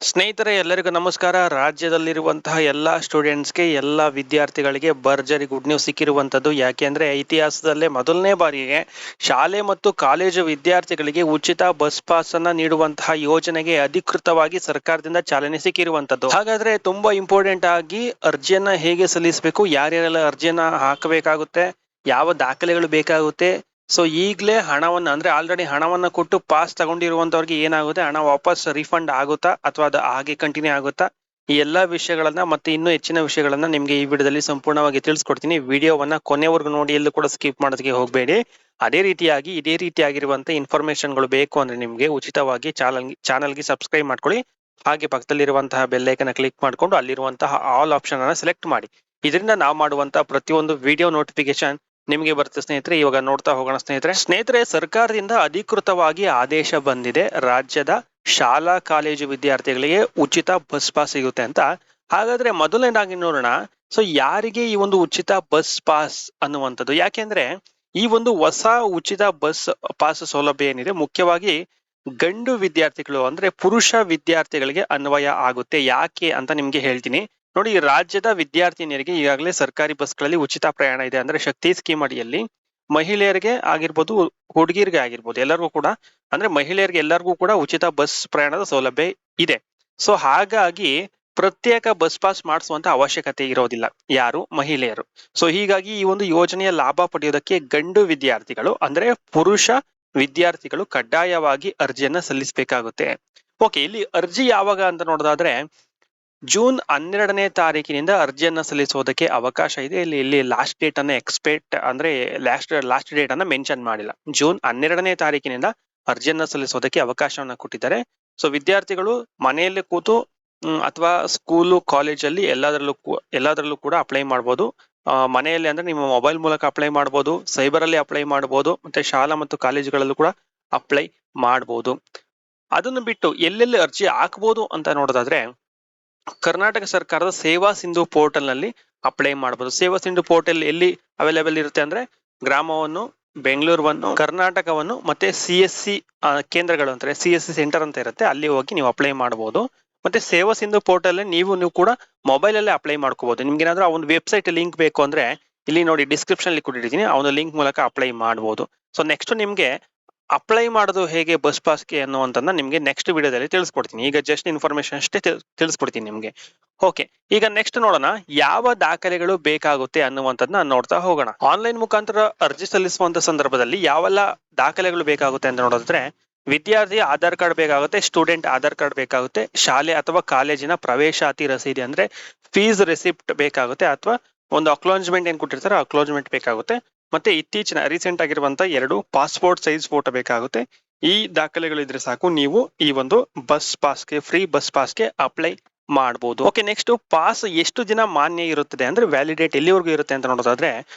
ಸ್ನೇಹಿತರೆ ಎಲ್ಲರಿಗೂ ನಮಸ್ಕಾರ. ರಾಜ್ಯದಲ್ಲಿರುವಂತಹ ಎಲ್ಲಾ ಸ್ಟೂಡೆಂಟ್ಸ್‌ಗೆ, ಎಲ್ಲಾ ವಿದ್ಯಾರ್ಥಿಗಳಿಗೆ ಭರ್ಜರಿ ಗುಡ್ ನ್ಯೂಸ್ ಸಿಕ್ಕಿರುವಂತದ್ದು. ಯಾಕೆಂದ್ರೆ ಇತಿಹಾಸದಲ್ಲೇ ಮೊದಲನೇ ಬಾರಿಗೆ ಶಾಲೆ ಮತ್ತು ಕಾಲೇಜು ವಿದ್ಯಾರ್ಥಿಗಳಿಗೆ ಉಚಿತ ಬಸ್ ಪಾಸ್ ಅನ್ನ ನೀಡುವಂತಹ ಯೋಜನೆಗೆ ಅಧಿಕೃತವಾಗಿ ಸರ್ಕಾರದಿಂದ ಚಾಲನೆ ಸಿಕ್ಕಿರುವಂತದ್ದು. ಹಾಗಾದ್ರೆ ತುಂಬಾ ಇಂಪಾರ್ಟೆಂಟ್ ಆಗಿ ಅರ್ಜಿಯನ್ನ ಹೇಗೆ ಸಲ್ಲಿಸಬೇಕು, ಯಾರ್ಯಾರೆಲ್ಲ ಅರ್ಜಿಯನ್ನ ಹಾಕಬೇಕಾಗುತ್ತೆ, ಯಾವ ದಾಖಲೆಗಳು ಬೇಕಾಗುತ್ತೆ, ಸೊ ಈಗಲೇ ಹಣವನ್ನ ಅಂದ್ರೆ ಆಲ್ರೆಡಿ ಹಣವನ್ನ ಕೊಟ್ಟು ಪಾಸ್ ತಗೊಂಡಿರುವಂತವ್ರಿಗೆ ಏನಾಗುತ್ತೆ, ಹಣ ವಾಪಸ್ ರಿಫಂಡ್ ಆಗುತ್ತಾ ಅಥವಾ ಅದು ಹಾಗೆ ಕಂಟಿನ್ಯೂ ಆಗುತ್ತಾ, ಈ ಎಲ್ಲಾ ವಿಷಯಗಳನ್ನ ಮತ್ತೆ ಇನ್ನೂ ಹೆಚ್ಚಿನ ವಿಷಯಗಳನ್ನ ನಿಮ್ಗೆ ಈ ವಿಡಿಯೋದಲ್ಲಿ ಸಂಪೂರ್ಣವಾಗಿ ತಿಳಿಸ್ಕೊಡ್ತೀನಿ. ವಿಡಿಯೋವನ್ನ ಕೊನೆವರೆಗೂ ನೋಡಿ, ಎಲ್ಲೂ ಕೂಡ ಸ್ಕಿಪ್ ಮಾಡೋದಕ್ಕೆ ಹೋಗಬೇಡಿ. ಅದೇ ರೀತಿಯಾಗಿ ಇದೇ ರೀತಿಯಾಗಿರುವಂತ ಇನ್ಫಾರ್ಮೇಶನ್ಗಳು ಬೇಕು ಅಂದ್ರೆ ನಿಮ್ಗೆ ಉಚಿತವಾಗಿ ಚಾನಲ್ಗೆ ಸಬ್ಸ್ಕ್ರೈಬ್ ಮಾಡ್ಕೊಳ್ಳಿ. ಹಾಗೆ ಪಕ್ಕದಲ್ಲಿರುವಂತಹ ಬೆಲ್ ಐಕನ್ ಕ್ಲಿಕ್ ಮಾಡ್ಕೊಂಡು ಅಲ್ಲಿರುವಂತಹ ಆಲ್ ಆಪ್ಷನ್ ಅನ್ನ ಸೆಲೆಕ್ಟ್ ಮಾಡಿ. ಇದರಿಂದ ನಾವು ಮಾಡುವಂತಹ ಪ್ರತಿಯೊಂದು ವಿಡಿಯೋ ನೋಟಿಫಿಕೇಶನ್ ನಿಮಗೆ ಬರುತ್ತೆ ಸ್ನೇಹಿತರೆ. ಇವಾಗ ನೋಡ್ತಾ ಹೋಗೋಣ ಸ್ನೇಹಿತರೆ ಸರ್ಕಾರದಿಂದ ಅಧಿಕೃತವಾಗಿ ಆದೇಶ ಬಂದಿದೆ. ರಾಜ್ಯದ ಶಾಲಾ ಕಾಲೇಜು ವಿದ್ಯಾರ್ಥಿಗಳಿಗೆ ಉಚಿತ ಬಸ್ ಪಾಸ್ ಸಿಗುತ್ತೆ ಅಂತ. ಹಾಗಾದ್ರೆ ಮೊದಲನೇದಾಗಿ ನೋಡೋಣ, ಸೊ ಯಾರಿಗೆ ಈ ಒಂದು ಉಚಿತ ಬಸ್ ಪಾಸ್ ಅನ್ನುವಂಥದ್ದು? ಯಾಕೆಂದ್ರೆ ಈ ಒಂದು ಹೊಸ ಉಚಿತ ಬಸ್ ಪಾಸ್ ಸೌಲಭ್ಯ ಏನಿದೆ, ಮುಖ್ಯವಾಗಿ ಗಂಡು ವಿದ್ಯಾರ್ಥಿಗಳು ಅಂದ್ರೆ ಪುರುಷ ವಿದ್ಯಾರ್ಥಿಗಳಿಗೆ ಅನ್ವಯ ಆಗುತ್ತೆ. ಯಾಕೆ ಅಂತ ನಿಮ್ಗೆ ಹೇಳ್ತೀನಿ ನೋಡಿ. ರಾಜ್ಯದ ವಿದ್ಯಾರ್ಥಿನಿಯರಿಗೆ ಈಗಾಗಲೇ ಸರ್ಕಾರಿ ಬಸ್ಗಳಲ್ಲಿ ಉಚಿತ ಪ್ರಯಾಣ ಇದೆ. ಅಂದ್ರೆ ಶಕ್ತಿ ಸ್ಕೀಮ್ ಅಡಿಯಲ್ಲಿ ಮಹಿಳೆಯರಿಗೆ ಆಗಿರ್ಬೋದು, ಹುಡುಗಿಯರಿಗೆ ಆಗಿರ್ಬೋದು, ಎಲ್ಲರಿಗೂ ಕೂಡ ಅಂದ್ರೆ ಮಹಿಳೆಯರಿಗೆ ಎಲ್ಲರಿಗೂ ಕೂಡ ಉಚಿತ ಬಸ್ ಪ್ರಯಾಣದ ಸೌಲಭ್ಯ ಇದೆ. ಸೊ ಹಾಗಾಗಿ ಪ್ರತ್ಯೇಕ ಬಸ್ ಪಾಸ್ ಮಾಡಿಸುವಂತ ಅವಶ್ಯಕತೆ ಇರೋದಿಲ್ಲ ಯಾರು ಮಹಿಳೆಯರು. ಸೊ ಹೀಗಾಗಿ ಈ ಒಂದು ಯೋಜನೆಯ ಲಾಭ ಪಡೆಯೋದಕ್ಕೆ ಗಂಡು ವಿದ್ಯಾರ್ಥಿಗಳು ಅಂದ್ರೆ ಪುರುಷ ವಿದ್ಯಾರ್ಥಿಗಳು ಕಡ್ಡಾಯವಾಗಿ ಅರ್ಜಿಯನ್ನ ಸಲ್ಲಿಸಬೇಕಾಗುತ್ತೆ. ಓಕೆ, ಇಲ್ಲಿ ಅರ್ಜಿ ಯಾವಾಗ ಅಂತ ನೋಡೋದಾದ್ರೆ ಜೂನ್ 12ನೇ ತಾರೀಕಿನಿಂದ ಅರ್ಜಿಯನ್ನ ಸಲ್ಲಿಸೋದಕ್ಕೆ ಅವಕಾಶ ಇದೆ. ಇಲ್ಲಿ ಲಾಸ್ಟ್ ಡೇಟ್ ಅನ್ನ ಅಂದ್ರೆ ಲಾಸ್ಟ್ ಡೇಟ್ ಅನ್ನ ಮೆನ್ಷನ್ ಮಾಡಿಲ್ಲ. ಜೂನ್ 12ನೇ ತಾರೀಕಿನಿಂದ ಅರ್ಜಿಯನ್ನ ಸಲ್ಲಿಸೋದಕ್ಕೆ ಅವಕಾಶವನ್ನ ಕೊಟ್ಟಿದ್ದಾರೆ. ಸೊ ವಿದ್ಯಾರ್ಥಿಗಳು ಮನೆಯಲ್ಲೇ ಕೂತು ಅಥವಾ ಸ್ಕೂಲು ಕಾಲೇಜಲ್ಲಿ ಎಲ್ಲದರಲ್ಲೂ ಕೂಡ ಅಪ್ಲೈ ಮಾಡ್ಬೋದು. ಮನೆಯಲ್ಲಿ ಅಂದ್ರೆ ನಿಮ್ಮ ಮೊಬೈಲ್ ಮೂಲಕ ಅಪ್ಲೈ ಮಾಡ್ಬೋದು, ಸೈಬರ್ ಅಲ್ಲಿ ಅಪ್ಲೈ ಮಾಡ್ಬೋದು, ಮತ್ತೆ ಶಾಲಾ ಮತ್ತು ಕಾಲೇಜುಗಳಲ್ಲೂ ಕೂಡ ಅಪ್ಲೈ ಮಾಡ್ಬೋದು. ಅದನ್ನು ಬಿಟ್ಟು ಎಲ್ಲೆಲ್ಲಿ ಅರ್ಜಿ ಹಾಕ್ಬೋದು ಅಂತ ನೋಡೋದಾದ್ರೆ ಕರ್ನಾಟಕ ಸರ್ಕಾರದ ಸೇವಾ ಸಿಂಧು ಪೋರ್ಟಲ್ ನಲ್ಲಿ ಅಪ್ಲೈ ಮಾಡಬಹುದು. ಸೇವಾ ಸಿಂಧು ಪೋರ್ಟಲ್ ಎಲ್ಲಿ ಅವೈಲೇಬಲ್ ಇರುತ್ತೆ ಅಂದ್ರೆ ಗ್ರಾಮವನ್ನು, ಬೆಂಗಳೂರನ್ನು, ಕರ್ನಾಟಕವನ್ನು ಮತ್ತೆ CSC ಕೇಂದ್ರಗಳು ಅಂತಾರೆ, CSC ಸೆಂಟರ್ ಅಂತ ಇರುತ್ತೆ, ಅಲ್ಲಿ ಹೋಗಿ ನೀವು ಅಪ್ಲೈ ಮಾಡಬಹುದು. ಮತ್ತೆ ಸೇವಾ ಸಿಂಧು ಪೋರ್ಟಲ್ ನೀವು ಕೂಡ ಮೊಬೈಲ್ ಅಲ್ಲೇ ಅಪ್ಲೈ ಮಾಡ್ಕೋಬಹುದು. ನಿಮ್ಗೆ ಏನಾದ್ರೂ ಆ ಒಂದು ವೆಬ್ಸೈಟ್ ಲಿಂಕ್ ಬೇಕು ಅಂದ್ರೆ ಇಲ್ಲಿ ನೋಡಿ ಡಿಸ್ಕ್ರಿಪ್ಷನ್ ಅಲ್ಲಿ ಕೊಟ್ಟಿರ್ತೀನಿ, ಆ ಒಂದು ಲಿಂಕ್ ಮೂಲಕ ಅಪ್ಲೈ ಮಾಡಬಹುದು. ಸೊ ನೆಕ್ಸ್ಟ್ ನಿಮ್ಗೆ ಅಪ್ಲೈ ಮಾಡೋದು ಹೇಗೆ ಬಸ್ ಪಾಸ್ಗೆ ಅನ್ನುವಂಥದ್ದನ್ನ ನಿಮ್ಗೆ ನೆಕ್ಸ್ಟ್ ವಿಡಿಯೋದಲ್ಲಿ ತಿಳಿಸ್ಕೊಡ್ತೀನಿ. ಈಗ ಜಸ್ಟ್ ಇನ್ಫಾರ್ಮೇಶನ್ ಅಷ್ಟೇ ತಿಳಿಸ್ಕೊಡ್ತೀನಿ ನಿಮ್ಗೆ. ಓಕೆ, ಈಗ ನೆಕ್ಸ್ಟ್ ನೋಡೋಣ ಯಾವ ದಾಖಲೆಗಳು ಬೇಕಾಗುತ್ತೆ ಅನ್ನುವಂಥದ್ದನ್ನ ನೋಡ್ತಾ ಹೋಗೋಣ. ಆನ್ಲೈನ್ ಮುಖಾಂತರ ಅರ್ಜಿ ಸಲ್ಲಿಸುವಂತ ಸಂದರ್ಭದಲ್ಲಿ ಯಾವೆಲ್ಲ ದಾಖಲೆಗಳು ಬೇಕಾಗುತ್ತೆ ಅಂತ ನೋಡಿದ್ರೆ ವಿದ್ಯಾರ್ಥಿ ಆಧಾರ್ ಕಾರ್ಡ್ ಬೇಕಾಗುತ್ತೆ, ಸ್ಟೂಡೆಂಟ್ ಆಧಾರ್ ಕಾರ್ಡ್ ಬೇಕಾಗುತ್ತೆ, ಶಾಲೆ ಅಥವಾ ಕಾಲೇಜಿನ ಪ್ರವೇಶಾತಿ ರಸೀದಿ ಅಂದ್ರೆ ಫೀಸ್ ರೆಸಿಪ್ಟ್ ಬೇಕಾಗುತ್ತೆ, ಅಥವಾ ಒಂದು ಅಕ್ನಾಲಜ್ಮೆಂಟ್ ಏನ್ ಕೊಟ್ಟಿರ್ತಾರೆ ಅಕ್ನಾಲಜ್ಮೆಂಟ್ ಬೇಕಾಗುತ್ತೆ. ಮತ್ತೆ ಇತ್ತೀಚಿನ ರೀಸೆಂಟ್ ಆಗಿರುವಂತ 2 ಪಾಸ್ಪೋರ್ಟ್ ಸೈಜ್ ಫೋಟೋ ಬೇಕಾಗುತ್ತೆ. ಈ ದಾಖಲೆಗಳು ಇದ್ರೆ ಸಾಕು, ನೀವು ಈ ಒಂದು ಬಸ್ ಪಾಸ್ಗೆ, ಫ್ರೀ ಬಸ್ ಪಾಸ್ಗೆ ಅಪ್ಲೈ ಮಾಡಬಹುದು. ಓಕೆ, ನೆಕ್ಸ್ಟ್ ಪಾಸ್ ಎಷ್ಟು ದಿನ ಮಾನ್ಯ ಇರುತ್ತದೆ ಅಂದ್ರೆ ವ್ಯಾಲಿಡೇಟ್ ಎಲ್ಲಿವರೆಗೂ ಇರುತ್ತೆ ಅಂತ ನೋಡೋದಾದ್ರೆ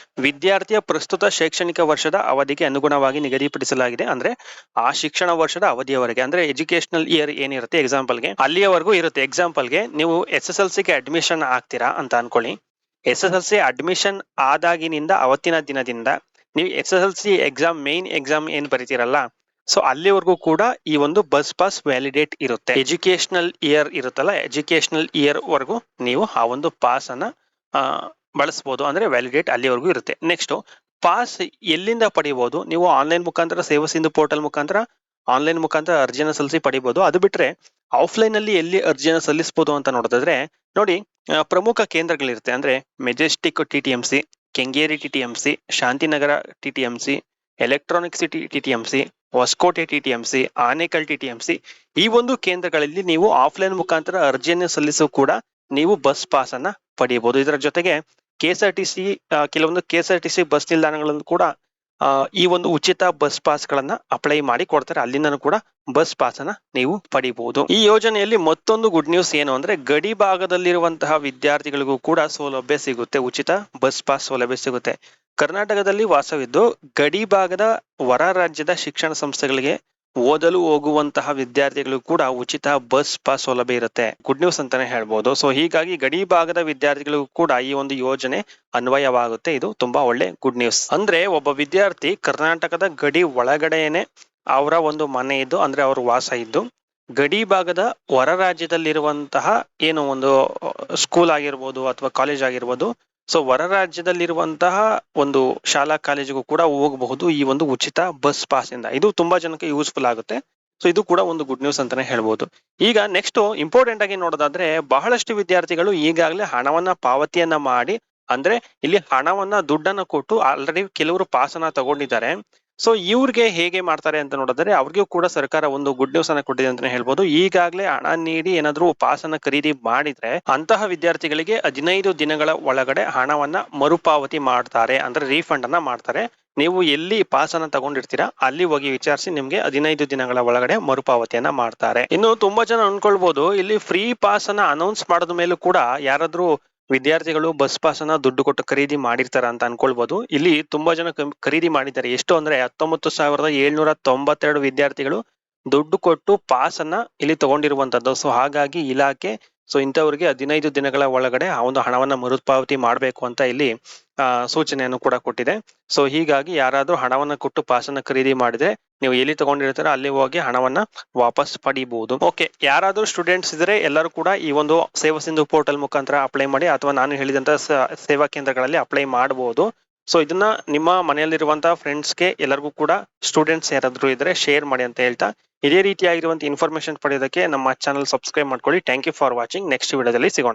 ವಿದ್ಯಾರ್ಥಿಯ ಪ್ರಸ್ತುತ ಶೈಕ್ಷಣಿಕ ವರ್ಷದ ಅವಧಿಗೆ ಅನುಗುಣವಾಗಿ ನಿಗದಿಪಡಿಸಲಾಗಿದೆ. ಅಂದ್ರೆ ಆ ಶಿಕ್ಷಣ ವರ್ಷದ ಅವಧಿಯವರೆಗೆ ಅಂದ್ರೆ ಎಜುಕೇಶನಲ್ ಇಯರ್ ಏನಿರುತ್ತೆ ಎಕ್ಸಾಂಪಲ್ಗೆ ಅಲ್ಲಿಯವರೆಗೂ ಇರುತ್ತೆ. ಎಕ್ಸಾಂಪಲ್ಗೆ ನೀವು SSLCಗೆ ಅಡ್ಮಿಷನ್ ಆಗ್ತೀರಾ ಅಂತ ಅನ್ಕೊಳ್ಳಿ. SSLC ಅಡ್ಮಿಷನ್ ಆದಾಗಿನಿಂದ ಅವತ್ತಿನ ದಿನದಿಂದ ನೀವು SSLC ಎಕ್ಸಾಮ್, ಮೇನ್ ಎಕ್ಸಾಮ್ ಏನ್ ಬರೀತಿರಲ್ಲ, ಸೊ ಅಲ್ಲಿವರೆಗೂ ಕೂಡ ಈ ಒಂದು ಬಸ್ ಪಾಸ್ ವ್ಯಾಲಿಡೇಟ್ ಇರುತ್ತೆ. ಎಜುಕೇಶನಲ್ ಇಯರ್ ಇರುತ್ತಲ್ಲ, ಎಜುಕೇಶನಲ್ ಇಯರ್ ವರೆಗೂ ನೀವು ಆ ಒಂದು ಪಾಸ್ ಅನ್ನ ಬಳಸಬಹುದು, ಅಂದ್ರೆ ವ್ಯಾಲಿಡೇಟ್ ಅಲ್ಲಿವರೆಗೂ ಇರುತ್ತೆ. ನೆಕ್ಸ್ಟ್ ಪಾಸ್ ಎಲ್ಲಿಂದ ಪಡಿಬಹುದು? ನೀವು ಆನ್ಲೈನ್ ಮುಖಾಂತರ ಸೇವಾ ಸಿಂಧು ಪೋರ್ಟಲ್ ಮುಖಾಂತರ ಆನ್ಲೈನ್ ಮುಖಾಂತರ ಅರ್ಜಿಯನ್ನು ಸಲ್ಲಿಸಿ ಪಡಿಬಹುದು. ಅದು ಬಿಟ್ರೆ ಆಫ್ಲೈನ್ ಅಲ್ಲಿ ಎಲ್ಲಿ ಅರ್ಜಿಯನ್ನು ಸಲ್ಲಿಸಬಹುದು ಅಂತ ನೋಡೋದಾದ್ರೆ ನೋಡಿ, ಪ್ರಮುಖ ಕೇಂದ್ರಗಳಿರುತ್ತೆ. ಅಂದ್ರೆ Majestic TTMC, Kengeri TTMC, Shantinagar TTMC, Electronic City TTMC, Hosakote TTMC, Anekal TTMC, ಈ ಒಂದು ಕೇಂದ್ರಗಳಲ್ಲಿ ನೀವು ಆಫ್ಲೈನ್ ಮುಖಾಂತರ ಅರ್ಜಿಯನ್ನು ಸಲ್ಲಿಸು ಕೂಡ ನೀವು ಬಸ್ ಪಾಸ್ ಅನ್ನ ಪಡೆಯಬಹುದು. ಇದರ ಜೊತೆಗೆ KSRTC ಕೆಲವೊಂದು KSRTC ಬಸ್ ನಿಲ್ದಾಣಗಳಲ್ಲೂ ಕೂಡ ಈ ಒಂದು ಉಚಿತ ಬಸ್ ಪಾಸ್ ಗಳನ್ನ ಅಪ್ಲೈ ಮಾಡಿ ಕೊಡ್ತಾರೆ, ಅಲ್ಲಿಂದನೂ ಕೂಡ ಬಸ್ ಪಾಸ್ ಅನ್ನ ನೀವು ಪಡಿಬಹುದು. ಈ ಯೋಜನೆಯಲ್ಲಿ ಮತ್ತೊಂದು ಗುಡ್ ನ್ಯೂಸ್ ಏನು ಅಂದ್ರೆ ಗಡಿ ಭಾಗದಲ್ಲಿರುವಂತಹ ವಿದ್ಯಾರ್ಥಿಗಳಿಗೂ ಕೂಡ ಸೌಲಭ್ಯ ಸಿಗುತ್ತೆ, ಉಚಿತ ಬಸ್ ಪಾಸ್ ಸೌಲಭ್ಯ ಸಿಗುತ್ತೆ. ಕರ್ನಾಟಕದಲ್ಲಿ ವಾಸವಿದ್ದು ಗಡಿ ಭಾಗದ ಹೊರ ರಾಜ್ಯದ ಶಿಕ್ಷಣ ಸಂಸ್ಥೆಗಳಿಗೆ ಓದಲು ಹೋಗುವಂತಹ ವಿದ್ಯಾರ್ಥಿಗಳು ಕೂಡ ಉಚಿತ ಬಸ್ ಪಾಸ್ ಸೌಲಭ್ಯ ಇರುತ್ತೆ. ಗುಡ್ ನ್ಯೂಸ್ ಅಂತಾನೆ ಹೇಳ್ಬೋದು. ಸೊ ಹೀಗಾಗಿ ಗಡಿ ಭಾಗದ ವಿದ್ಯಾರ್ಥಿಗಳಿಗೂ ಕೂಡ ಈ ಒಂದು ಯೋಜನೆ ಅನ್ವಯವಾಗುತ್ತೆ. ಇದು ತುಂಬಾ ಒಳ್ಳೆ ಗುಡ್ ನ್ಯೂಸ್. ಅಂದ್ರೆ ಒಬ್ಬ ವಿದ್ಯಾರ್ಥಿ ಕರ್ನಾಟಕದ ಗಡಿ ಒಳಗಡೆನೆ ಅವರ ಒಂದು ಮನೆ ಇದ್ದು, ಅಂದ್ರೆ ಅವರು ವಾಸ ಇದ್ದು ಗಡಿ ಭಾಗದ ಹೊರ ರಾಜ್ಯದಲ್ಲಿರುವಂತಹ ಏನು ಒಂದು ಸ್ಕೂಲ್ ಆಗಿರ್ಬೋದು ಅಥವಾ ಕಾಲೇಜ್ ಆಗಿರ್ಬೋದು, ಸೊ ಹೊರ ರಾಜ್ಯದಲ್ಲಿರುವಂತಹ ಒಂದು ಶಾಲಾ ಕಾಲೇಜಿಗೂ ಕೂಡ ಹೋಗಬಹುದು ಈ ಒಂದು ಉಚಿತ ಬಸ್ ಪಾಸ್ ಇಂದ. ಇದು ತುಂಬಾ ಜನಕ್ಕೆ ಯೂಸ್ಫುಲ್ ಆಗುತ್ತೆ. ಸೊ ಇದು ಕೂಡ ಒಂದು ಗುಡ್ ನ್ಯೂಸ್ ಅಂತಾನೆ ಹೇಳ್ಬೋದು. ಈಗ ನೆಕ್ಸ್ಟ್ ಇಂಪಾರ್ಟೆಂಟ್ ಆಗಿ ನೋಡೋದಾದ್ರೆ, ಬಹಳಷ್ಟು ವಿದ್ಯಾರ್ಥಿಗಳು ಈಗಾಗಲೇ ಹಣವನ್ನ ಪಾವತಿಯನ್ನ ಮಾಡಿ, ಅಂದ್ರೆ ಇಲ್ಲಿ ಹಣವನ್ನ ದುಡ್ಡನ್ನ ಕೊಟ್ಟು ಆಲ್ರೆಡಿ ಕೆಲವರು ಪಾಸ್ ಅನ್ನ ತಗೊಂಡಿದ್ದಾರೆ. ಸೊ ಇವ್ರಿಗೆ ಹೇಗೆ ಮಾಡ್ತಾರೆ ಅಂತ ನೋಡಿದ್ರೆ, ಅವ್ರಿಗೂ ಕೂಡ ಸರ್ಕಾರ ಒಂದು ಗುಡ್ ನ್ಯೂಸ್ ಅನ್ನ ಕೊಟ್ಟಿದೆ ಅಂತಾನೆ ಹೇಳ್ಬೋದು. ಈಗಾಗಲೇ ಹಣ ನೀಡಿ ಏನಾದ್ರು ಪಾಸ್ ಅನ್ನ ಖರೀದಿ ಮಾಡಿದ್ರೆ ಅಂತಹ ವಿದ್ಯಾರ್ಥಿಗಳಿಗೆ 15 ದಿನಗಳ ಒಳಗಡೆ ಹಣವನ್ನ ಮರುಪಾವತಿ ಮಾಡ್ತಾರೆ, ಅಂದ್ರೆ ರೀಫಂಡ್ ಅನ್ನ ಮಾಡ್ತಾರೆ. ನೀವು ಎಲ್ಲಿ ಪಾಸ್ ಅನ್ನ ತಗೊಂಡಿರ್ತೀರಾ ಅಲ್ಲಿ ಹೋಗಿ ವಿಚಾರಿಸಿ, ನಿಮ್ಗೆ 15 ದಿನಗಳ ಒಳಗಡೆ ಮರುಪಾವತಿಯನ್ನ ಮಾಡ್ತಾರೆ. ಇನ್ನು ತುಂಬಾ ಜನ ಅನ್ಕೊಳ್ಬಹುದು, ಇಲ್ಲಿ ಫ್ರೀ ಪಾಸ್ ಅನ್ನ ಅನೌನ್ಸ್ ಮಾಡಿದ ಮೇಲೂ ಕೂಡ ಯಾರಾದ್ರೂ ವಿದ್ಯಾರ್ಥಿಗಳು ಬಸ್ ಪಾಸ್ ಅನ್ನ ದುಡ್ಡು ಕೊಟ್ಟು ಖರೀದಿ ಮಾಡಿರ್ತಾರ ಅಂತ ಅನ್ಕೊಳ್ಬಹುದು. ಇಲ್ಲಿ ತುಂಬಾ ಜನ ಖರೀದಿ ಮಾಡಿದ್ದಾರೆ. ಎಷ್ಟು ಅಂದ್ರೆ 19,792 ವಿದ್ಯಾರ್ಥಿಗಳು ದುಡ್ಡು ಕೊಟ್ಟು ಪಾಸ್ ಅನ್ನ ಇಲ್ಲಿ ತಗೊಂಡಿರುವಂತದ್ದು. ಸೊ ಹಾಗಾಗಿ ಇಲಾಖೆ ಇಂಥವ್ರಿಗೆ 15 ದಿನಗಳ ಒಳಗಡೆ ಆ ಒಂದು ಹಣವನ್ನ ಮರುಪಾವತಿ ಮಾಡಬೇಕು ಅಂತ ಇಲ್ಲಿ ಸೂಚನೆಯನ್ನು ಕೂಡ ಕೊಟ್ಟಿದೆ. ಸೊ ಹೀಗಾಗಿ ಯಾರಾದ್ರೂ ಹಣವನ್ನ ಕೊಟ್ಟು ಪಾಸ್ ಅನ್ನ ಖರೀದಿ ಮಾಡಿದ್ರೆ, ನೀವು ಎಲ್ಲಿ ತಗೊಂಡಿರ್ತೀರ ಅಲ್ಲಿ ಹೋಗಿ ಹಣವನ್ನ ವಾಪಸ್ ಪಡಿಬಹುದು. ಓಕೆ, ಯಾರಾದ್ರೂ ಸ್ಟೂಡೆಂಟ್ಸ್ ಇದ್ರೆ ಎಲ್ಲರೂ ಕೂಡ ಈ ಒಂದು ಸೇವಾ ಸಿಂಧು ಪೋರ್ಟಲ್ ಮುಖಾಂತರ ಅಪ್ಲೈ ಮಾಡಿ, ಅಥವಾ ನಾನು ಹೇಳಿದಂತ ಸೇವಾ ಕೇಂದ್ರಗಳಲ್ಲಿ ಅಪ್ಲೈ ಮಾಡಬಹುದು. ಸೊ ಇದನ್ನ ನಿಮ್ಮ ಮನೆಯಲ್ಲಿರುವಂತಹ ಫ್ರೆಂಡ್ಸ್ಗೆ ಎಲ್ಲರಿಗೂ ಕೂಡ, ಸ್ಟೂಡೆಂಟ್ಸ್ ಯಾರಾದ್ರೂ ಇದ್ರೆ ಶೇರ್ ಮಾಡಿ ಅಂತ ಹೇಳ್ತಾ, ಇದೇ ರೀತಿಯಾಗಿರುವಂತಹ ಇನ್ಫಾರ್ಮೇಶನ್ ಪಡೆಯೋದಕ್ಕೆ ನಮ್ಮ ಚಾನಲ್ ಸಬ್ಸ್ಕ್ರೈಬ್ ಮಾಡ್ಕೊಳ್ಳಿ. Thank you for watching. Next ವಿಡಿಯೋದಲ್ಲಿ ಸಿಗೋಣ.